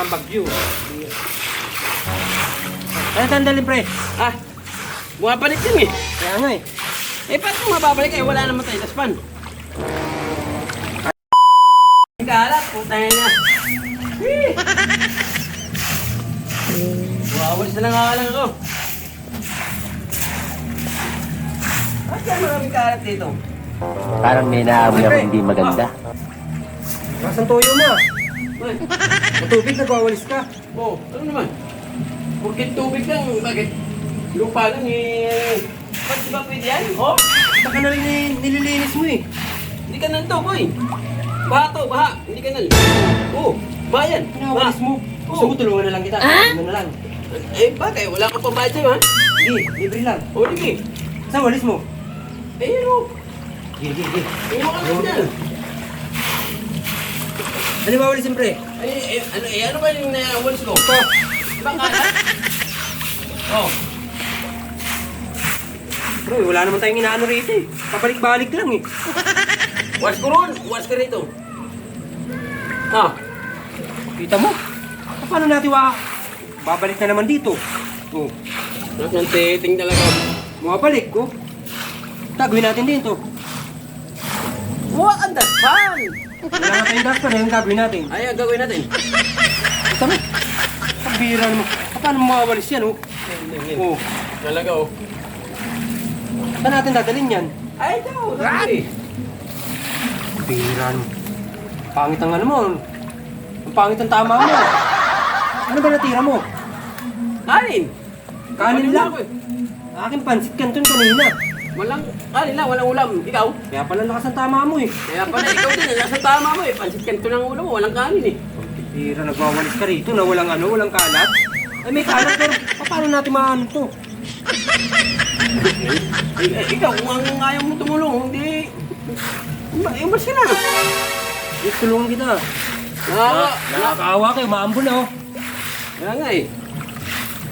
bagyo. Ano sandali, pre? Ah, bumabalik yun eh. Kaya nga eh. Eh, paano kung mababalik eh? Wala naman tayo taspan. Kalat, putay na. Wawalis na lang ako. Bakit kaya maraming kalat dito? Parang may naamoy ako hindi maganda. Kasan toyo mo ah? Uy, Ang tubig, nagwawalis ka. oh, ano naman? Porkit tubig lang, bakit? Lupa lang eh. Ba't di ba pwede yan? Oh, Baka na rin nililinis mo eh. hindi ka nanto, boy. Baha to, baha. Hindi ka nal. Oh, baha yan. Pinawalis mo. Gusto mo tulungan na lang kita. Tulungan na lang. Eh, bakit? Wala ka pang bayad sa'yo, ha? Sige, libre lang. O, sige. Saan walis mo? Eh, ano? Sige. Eh, mo ka lang dyan. Ano ba walisin, pre? Ano ba yung walis ko? Ito. Baka, oh. Bro, wala naman tayong inaano rito eh. Pabalik-balik lang eh. Wash ko ron. Wash ka rito. Ah, Kita mo? Paano natin babalik na naman dito? Oh, nasang titing talaga. bumabalik ko. Gagawin natin din to. What ang dasal? Wala na tayong daspan, yung gagawin natin. Ay, ang gagawin natin. Kita mo? Pabira mo. Paano mo mawawalis yan oh? Oh, Talaga, oh. saan natin dadalhin yan? Ay, ito. Dali. Pabira mo. Pangit ang ano mo. Ang pangit ang tama mo. Ano ba natira mo? Kanin. Kanin lang. Ako, eh. Aking pansit canton kanina. Walang, kanin lang, walang ulam. Ikaw? Kaya pala lakas ang tama mo eh. Kaya pala ikaw din, nasa tama mo eh. Pansit kanto ng ulam mo, walang kanin eh. Pabira, nagwawalis ka rito na walang ano, walang kalat. Ay may kalat pero paano natin maano to? Ikaw, kung ang ayaw mo tumulong, hindi... Umas ka na. Tulungan kita. Nakakaawa kayo, maambon na oh. Kaya nga eh.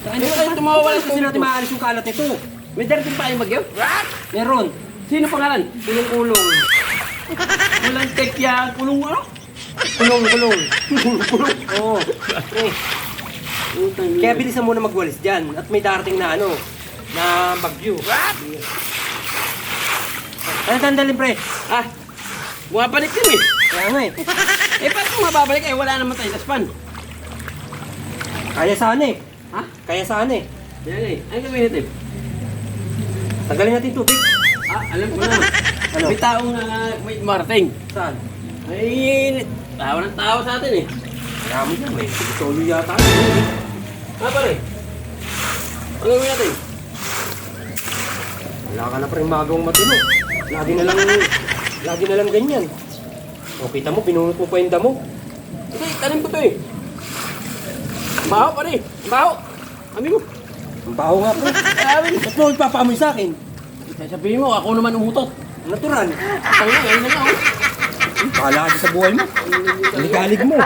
Saan Hindi kayo tumawalan kasi natin maalis yung kalat nito? May darating pa kayong bagyo? Meron. Sino pangalan? Kulong-kulong. Walang tek yan. Kulong ano? Kulong-kulong. Oo. Eh, Utang kaya bilisan mo na magwalis dyan. At may darating na ano, na bagyo. Ano sandali, pre? Ah, bumabalik yun eh. Kaya nga eh. Eh, paano kung mababalik eh? Wala naman tayo taspan. Kaya sana eh. Ha? Kaya sana eh. Yan eh. Ano gawin natin? Tanggalin natin yung tubig. Ah, alam ko na. Ano? May taong may marating. Saan? Ay, tao ng tao sa atin eh. Kaya mo dyan, may solo yata. Ah, pare. Ano gawin natin? Wala ka na pa rin magawang matino. Lagi na lang ganyan. O, kita mo, pinunot mo pa yung damo. Kasi, tanim ko to eh. Baho, pare. Baho. Ami mo. Ang baho nga po. Sabi mo. Ba't mo ipapamoy sa akin? Sabihin mo, ako naman umutot. Natural. Tangina, ayun na nga oh. Bahala ka sa buhay mo. Ligalig mo.